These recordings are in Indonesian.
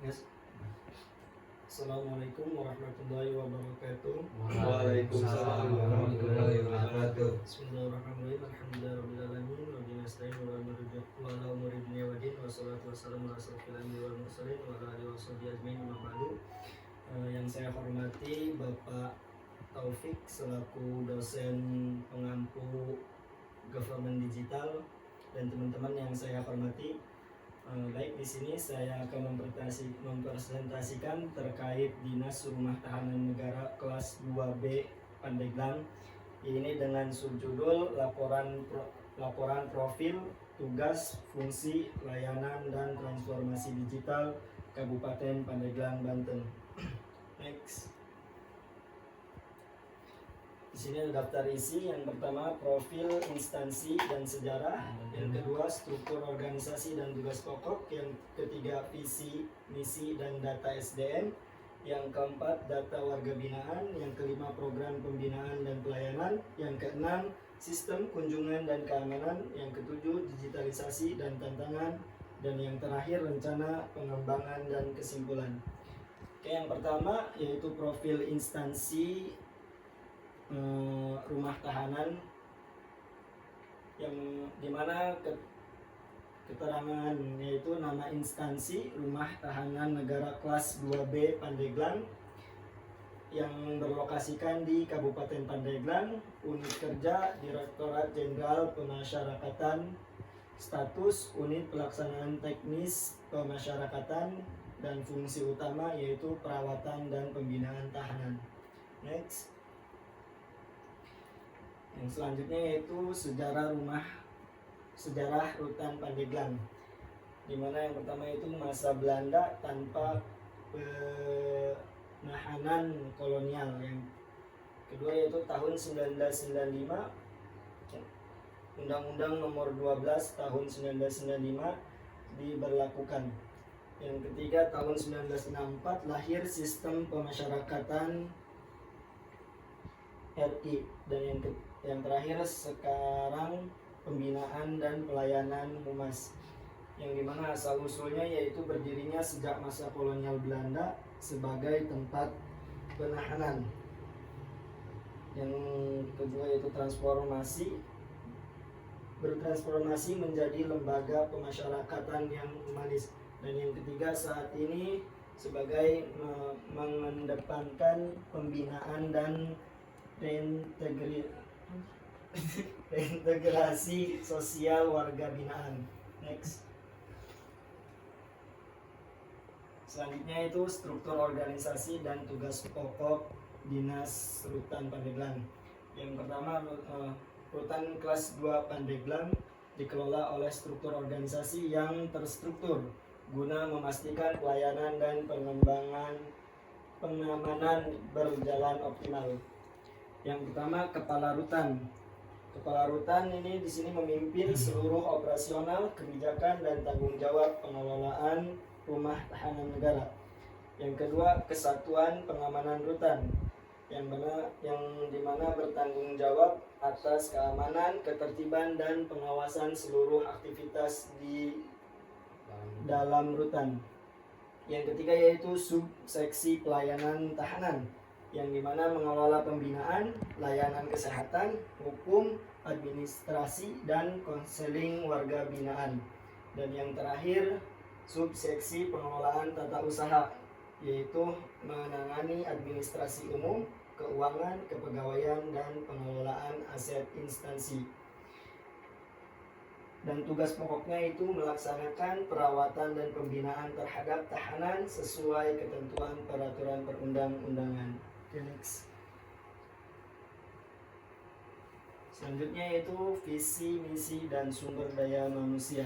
Yes. Assalamualaikum warahmatullahi wabarakatuh. Waalaikumsalam warahmatullahi wabarakatuh. Bismillahirrahmanirrahim. Alhamdulillahirabbil alamin wa bihi nasta'in wa ala umuri dunya waddin wassalatu wassalamu ala asyrofil anbiya'i wal mursalin wa ala alihi washabihi ajmain amma ba'du. Yang saya hormati Bapak Taufik selaku dosen pengampu government digital dan teman-teman yang saya hormati. Baik, di sini saya akan mempresentasikan terkait Dinas Rumah Tahanan Negara kelas 2B Pandeglang. Ini dengan subjudul laporan profil, tugas, fungsi, layanan dan transformasi digital Kabupaten Pandeglang, Banten. Next. Di sini ada daftar isi. Yang pertama profil instansi dan sejarah, yang kedua struktur organisasi dan tugas pokok, yang ketiga visi, misi dan data SDM, yang keempat data warga binaan, yang kelima program pembinaan dan pelayanan, yang keenam sistem kunjungan dan keamanan, yang ketujuh digitalisasi dan tantangan, dan yang terakhir rencana pengembangan dan kesimpulan. Oke, yang pertama yaitu profil instansi rumah tahanan, yang dimana keterangan yaitu nama instansi Rumah Tahanan Negara kelas 2B Pandeglang yang berlokasikan di Kabupaten Pandeglang, unit kerja Direktorat Jenderal Pemasyarakatan, status unit pelaksanaan teknis pemasyarakatan, dan fungsi utama yaitu perawatan dan pembinaan tahanan. Next. Yang selanjutnya yaitu sejarah rutan Pandeglang, dimana yang pertama itu masa Belanda tanpa penahanan kolonial, yang kedua yaitu tahun 1995 Undang-Undang Nomor 12 tahun 1995 diberlakukan, yang ketiga tahun 1964 lahir sistem pemasyarakatan RI, dan yang terakhir sekarang pembinaan dan pelayanan humas, yang dimana asal usulnya yaitu berdirinya sejak masa kolonial Belanda sebagai tempat penahanan. Yang kedua yaitu bertransformasi menjadi lembaga pemasyarakatan yang humanis, dan yang ketiga saat ini sebagai mengedepankan pembinaan dan reintegrasi sosial warga binaan. Next. Selanjutnya itu struktur organisasi dan tugas pokok Dinas Rutan Pandeglang. Yang pertama, Rutan kelas 2 Pandeglang dikelola oleh struktur organisasi yang terstruktur guna memastikan pelayanan dan pengamanan berjalan optimal. Yang pertama, kepala rutan. Kepala rutan ini di sini memimpin seluruh operasional, kebijakan dan tanggung jawab pengelolaan rumah tahanan negara. Yang kedua, kesatuan pengamanan rutan, yang dimana bertanggung jawab atas keamanan, ketertiban dan pengawasan seluruh aktivitas di dalam rutan. Yang ketiga yaitu subseksi pelayanan tahanan, yang dimana mengelola pembinaan, layanan kesehatan, hukum, administrasi, dan konseling warga binaan. Dan yang terakhir, subseksi pengelolaan tata usaha, yaitu menangani administrasi umum, keuangan, kepegawaian, dan pengelolaan aset instansi. Dan tugas pokoknya itu melaksanakan perawatan dan pembinaan terhadap tahanan sesuai ketentuan peraturan perundang-undangan. Next. Selanjutnya yaitu visi, misi, dan sumber daya manusia.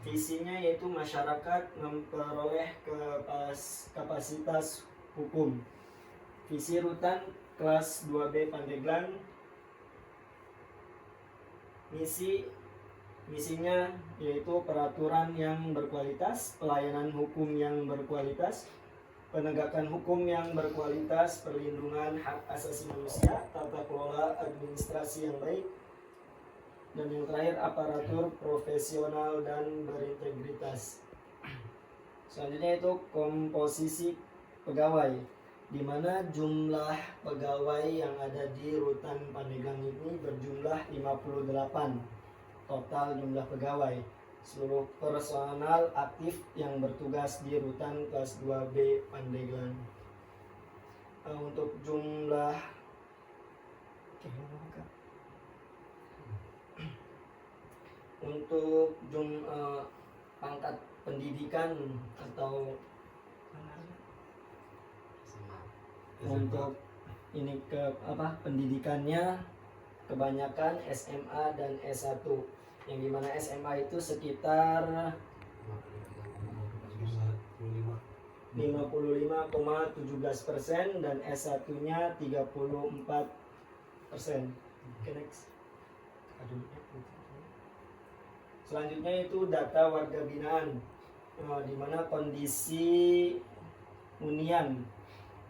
Visinya yaitu masyarakat memperoleh kapasitas hukum. Visi rutan kelas 2B Pandeglang. Misinya yaitu peraturan yang berkualitas, pelayanan hukum yang berkualitas, penegakan hukum yang berkualitas, perlindungan hak asasi manusia, tata kelola administrasi yang baik, Dan yang terakhir aparatur profesional dan berintegritas. Selanjutnya itu komposisi pegawai, di mana jumlah pegawai yang ada di Rutan Pandeglang ini berjumlah 58 total jumlah pegawai. Seluruh personal aktif yang bertugas di Rutan kelas 2B Pandeglang. Untuk jumlah pangkat pendidikan atau untuk ini pendidikannya kebanyakan SMA dan S1, yang dimana SMA itu sekitar 55,17% dan S1 nya 34%. Oke, next. Selanjutnya itu data warga binaan, di mana kondisi hunian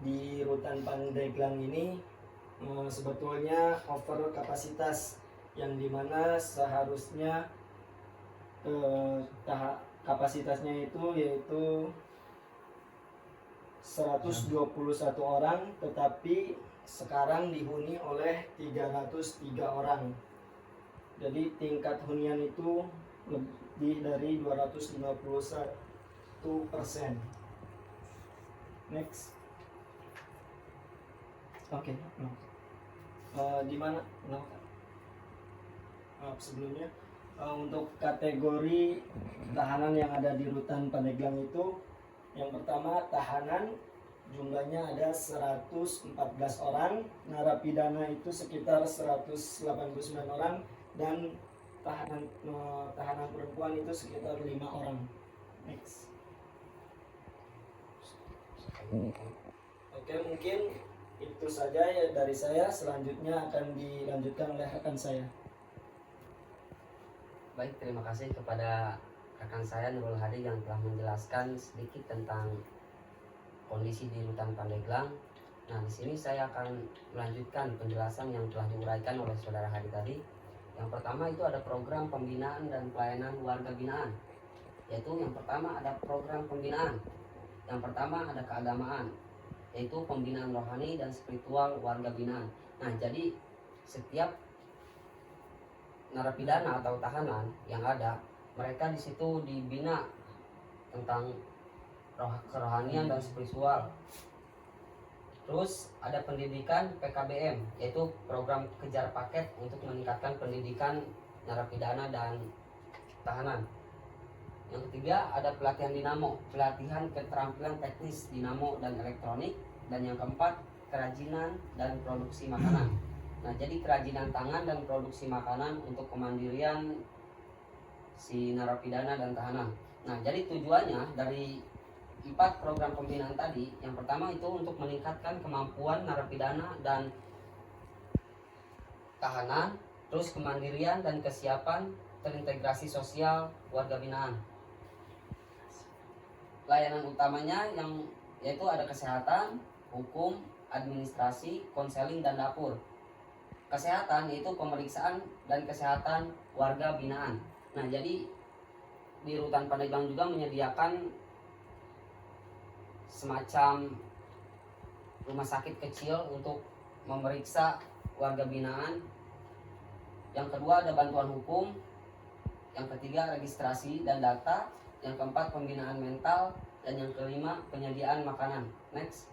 di Rutan Pandeglang ini sebetulnya over kapasitas, yang dimana seharusnya kapasitasnya itu yaitu 121 orang, tetapi sekarang dihuni oleh 303 orang. Jadi tingkat hunian itu lebih dari 251%. Next. Oke, di mana? Sebelumnya untuk kategori tahanan yang ada di Rutan Pandeglang itu, yang pertama tahanan jumlahnya ada 114 orang, narapidana itu sekitar 189 orang, dan tahanan perempuan itu sekitar 5 orang. Next. Oke, mungkin itu saja ya dari saya. Selanjutnya akan dilanjutkan oleh rekan saya. Baik, terima kasih kepada rekan saya Nurul Hadi yang telah menjelaskan sedikit tentang kondisi di Rutan Pandeglang. Nah, di sini saya akan melanjutkan penjelasan yang telah diuraikan oleh Saudara Hadi tadi. Yang pertama itu ada program pembinaan dan pelayanan warga binaan. Yaitu yang pertama ada program pembinaan. Yang pertama ada keagamaan, yaitu pembinaan rohani dan spiritual warga binaan. Nah, jadi setiap narapidana atau tahanan yang ada, mereka di situ dibina tentang kerohanian dan spiritual. Terus ada pendidikan PKBM, yaitu program kejar paket untuk meningkatkan pendidikan narapidana dan tahanan. Yang ketiga ada pelatihan dinamo, pelatihan keterampilan teknis dinamo dan elektronik. Dan yang keempat kerajinan dan produksi makanan. Nah, jadi kerajinan tangan dan produksi makanan untuk kemandirian si narapidana dan tahanan. Nah, jadi tujuannya dari 4 program pembinaan tadi, yang pertama itu untuk meningkatkan kemampuan narapidana dan tahanan, terus kemandirian dan kesiapan terintegrasi sosial warga binaan. Layanan utamanya yaitu ada kesehatan, hukum, administrasi, konseling, dan dapur. Kesehatan yaitu pemeriksaan dan kesehatan warga binaan. Nah, jadi di Rutan Pandeglang juga menyediakan semacam rumah sakit kecil untuk memeriksa warga binaan. Yang kedua ada bantuan hukum. Yang ketiga registrasi dan data. Yang keempat pembinaan mental. Dan yang kelima penyediaan makanan. Next.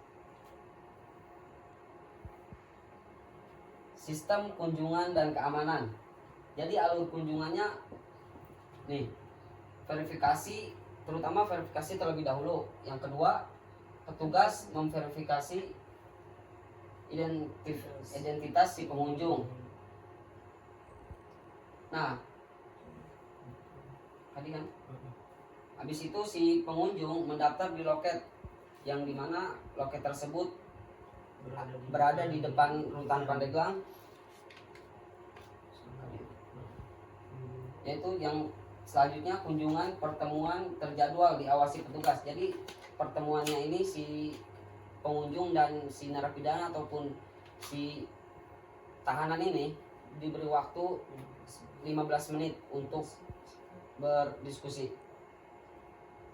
Sistem kunjungan dan keamanan. Jadi alur kunjungannya nih, verifikasi, terutama verifikasi terlebih dahulu. Yang kedua, petugas memverifikasi identitas si pengunjung. Nah, tadi kan habis itu si pengunjung mendaftar di loket, yang dimana loket tersebut berada di depan Rutan Pandeglang, yaitu yang selanjutnya kunjungan pertemuan terjadwal diawasi petugas. Jadi pertemuannya ini si pengunjung dan si narapidana ataupun si tahanan ini diberi waktu 15 15 menit untuk berdiskusi.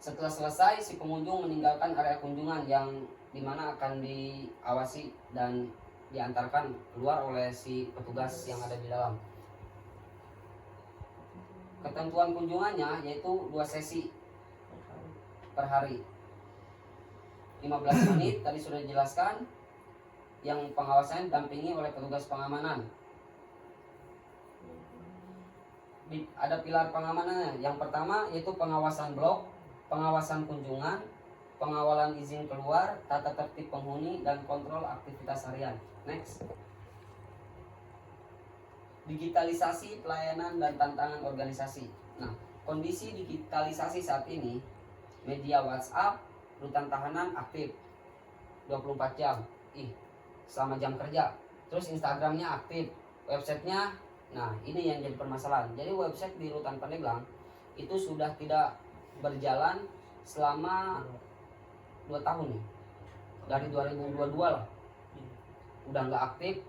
Setelah selesai, si pengunjung meninggalkan area kunjungan yang dimana akan diawasi dan diantarkan keluar oleh si petugas yang ada di dalam. Ketentuan kunjungannya yaitu 2 sesi per hari. 15 menit tadi sudah dijelaskan, yang pengawasannya didampingi oleh petugas pengamanan. Ada pilar pengamanannya. Yang pertama yaitu pengawasan blok, pengawasan kunjungan, pengawalan izin keluar, tata tertib penghuni, dan kontrol aktivitas harian. Next. Digitalisasi pelayanan dan tantangan organisasi. Nah, kondisi digitalisasi saat ini, media WhatsApp, rutan tahanan aktif 24 jam. Selama jam kerja. Terus Instagramnya aktif, websitenya, nah ini yang jadi permasalahan. Jadi website di rutan Pandeglang itu sudah tidak berjalan selama 2 tahun nih. Dari 2022 lah. Udah nggak aktif.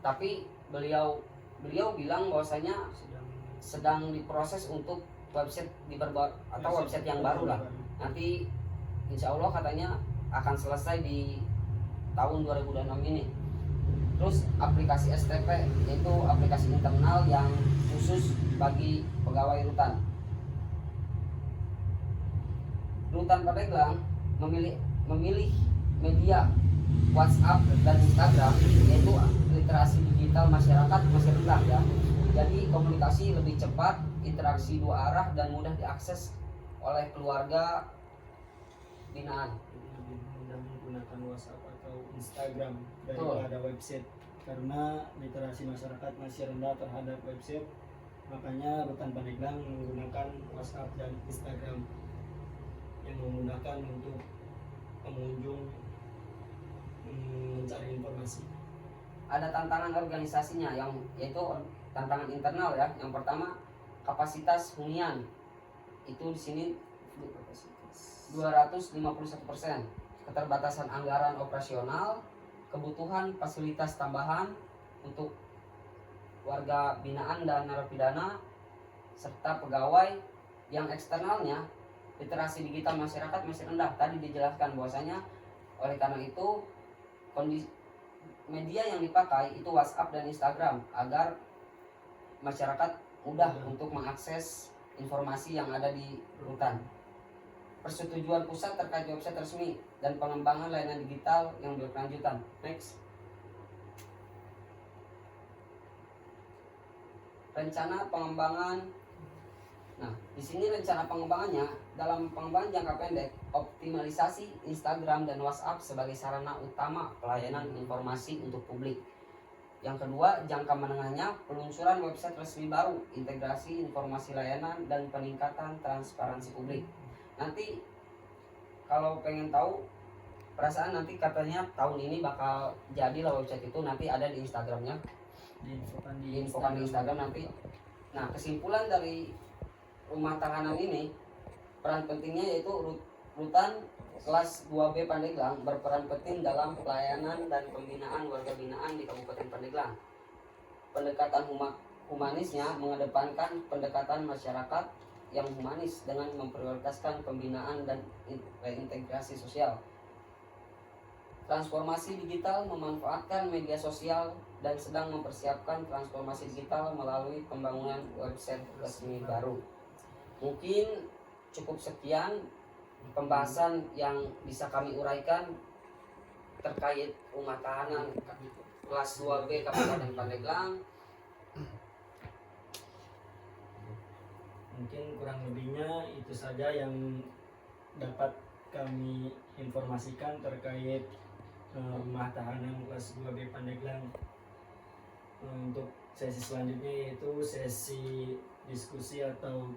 Tapi beliau bilang bahwasanya sedang diproses untuk website atau website yang baru lah. Nanti insya Allah katanya akan selesai di tahun 2026 ini. Terus aplikasi STP, yaitu aplikasi internal yang khusus bagi pegawai rutan. Rutan Pandeglang memilih media WhatsApp dan Instagram, yaitu literasi digital masyarakat masih rendah ya. Jadi komunikasi lebih cepat, interaksi 2 arah, dan mudah diakses oleh keluarga binaan. Lebih mudah menggunakan WhatsApp atau Instagram daripada website, karena literasi masyarakat masih rendah terhadap website. Makanya Rutan Pandeglang menggunakan WhatsApp dan Instagram yang memudahkan untuk pengunjung mencari informasi. Ada tantangan organisasinya yaitu tantangan internal ya. Yang pertama, kapasitas hunian. Itu di sini 251%. Keterbatasan anggaran operasional, kebutuhan fasilitas tambahan untuk warga binaan dan narapidana serta pegawai. Yang eksternalnya, literasi digital masyarakat masih rendah. Tadi dijelaskan bahwasanya oleh karena itu kondisi media yang dipakai itu WhatsApp dan Instagram agar masyarakat mudah untuk mengakses informasi yang ada di rutan. Persetujuan pusat terkait website resmi dan pengembangan layanan digital yang berkelanjutan. Next. Rencana pengembangan. Nah, di sini rencana pengembangannya dalam pengembangan jangka pendek, optimalisasi Instagram dan WhatsApp sebagai sarana utama pelayanan informasi untuk publik. Yang kedua, jangka menengahnya peluncuran website resmi baru, integrasi informasi layanan, dan peningkatan transparansi publik. Nanti kalau pengen tahu, perasaan nanti katanya tahun ini bakal jadilah website itu, nanti ada di Instagramnya, diinfokan di Instagram nanti. Nah, kesimpulan dari rumah tahanan ini, peran pentingnya yaitu rutan kelas 2B Pandeglang berperan penting dalam pelayanan dan pembinaan warga binaan di Kabupaten Pandeglang. Pendekatan humanisnya mengedepankan pendekatan masyarakat yang humanis dengan memprioritaskan pembinaan dan reintegrasi sosial. Transformasi digital memanfaatkan media sosial dan sedang mempersiapkan transformasi digital melalui pembangunan website resmi baru. Mungkin cukup sekian pembahasan yang bisa kami uraikan terkait rumah tahanan kelas 2B Kabupaten Pandeglang. Mungkin kurang lebihnya itu saja yang dapat kami informasikan terkait rumah tahanan kelas 2B Pandeglang. Untuk sesi selanjutnya yaitu sesi diskusi atau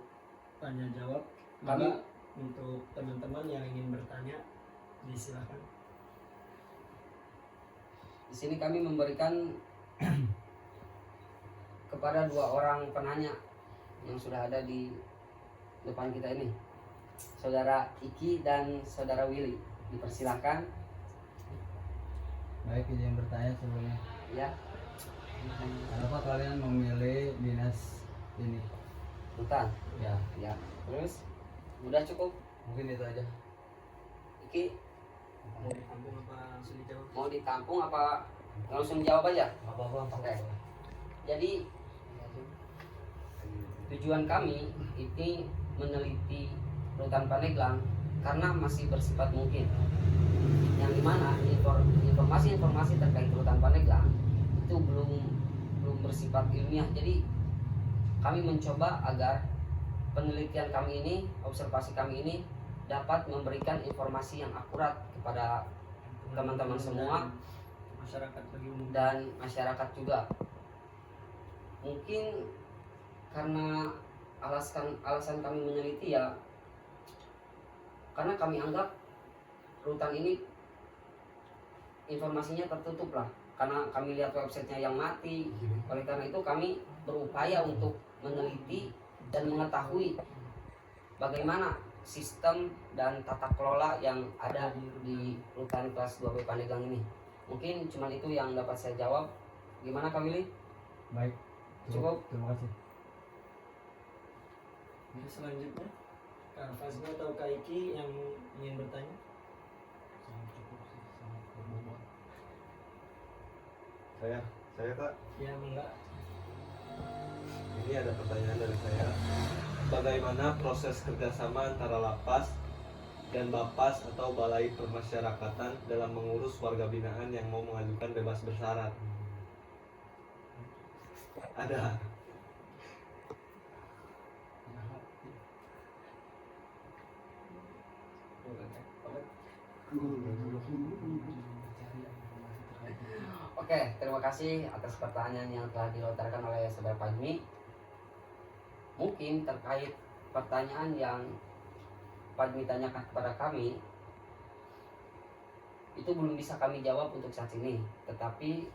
tanya jawab. Maka untuk teman-teman yang ingin bertanya, disilakan. Di sini kami memberikan kepada 2 orang penanya yang sudah ada di depan kita ini, Saudara Iki dan Saudara Willy. Dipersilakan. Baik, izin bertanya sebelumnya. Ya. Kenapa kalian memilih dinas Rutan. Ya, Ya. Terus udah cukup. mungkin itu aja. Iki Mau ditampung apa langsung dijawab? mau ditampung apa langsung jawab aja? Apa-apa. Oke. Jadi tujuan kami ini meneliti Rutan Pandeglang karena masih bersifat mungkin. Yang dimana informasi-informasi terkait Rutan Pandeglang itu belum bersifat ilmiah. Jadi kami mencoba agar penelitian kami ini, observasi kami ini dapat memberikan informasi yang akurat kepada teman-teman semua Masyarakat bagi umum. dan masyarakat juga. Mungkin karena alasan kami meneliti ya karena kami anggap rutan ini informasinya tertutup lah, karena kami lihat websitenya yang mati. Oleh karena itu kami berupaya untuk meneliti dan mengetahui bagaimana sistem dan tata kelola yang ada di rutan kelas 2B Pandeglang ini. Mungkin cuma itu yang dapat saya jawab. Gimana Kak Willy? Baik. Cukup. Terima kasih. Oke, selanjutnya Kak Fazna atau Kak Iki yang ingin bertanya? Saya Kak. Ya, enggak. Ini ada pertanyaan dari saya. Bagaimana proses kerjasama antara lapas dan Bapas atau Balai Permasyarakatan dalam mengurus warga binaan yang mau mengajukan bebas bersyarat? Ada. Oke, terima kasih atas pertanyaan yang telah dilontarkan oleh Saudara Padmi. Mungkin terkait pertanyaan yang Padmi tanyakan kepada kami, itu belum bisa kami jawab untuk saat ini. Tetapi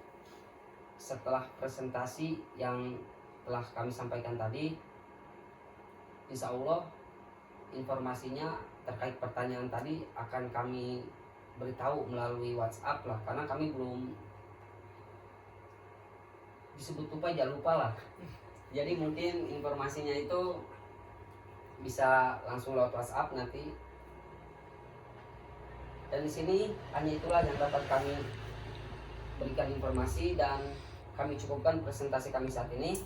setelah presentasi yang telah kami sampaikan tadi, insya Allah informasinya terkait pertanyaan tadi akan kami beritahu melalui WhatsApp lah, karena kami belum disebut lupa lah. Jadi mungkin informasinya itu bisa langsung lewat WhatsApp nanti. Dan di sini hanya itulah yang dapat kami berikan informasi dan kami cukupkan presentasi kami saat ini.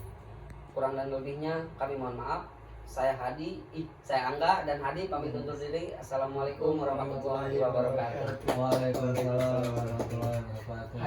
Kurang dan lebihnya kami mohon maaf. Saya Angga dan Hadi pamit undur diri. Assalamualaikum warahmatullahi wabarakatuh. Waalaikumsalam warahmatullahi wabarakatuh.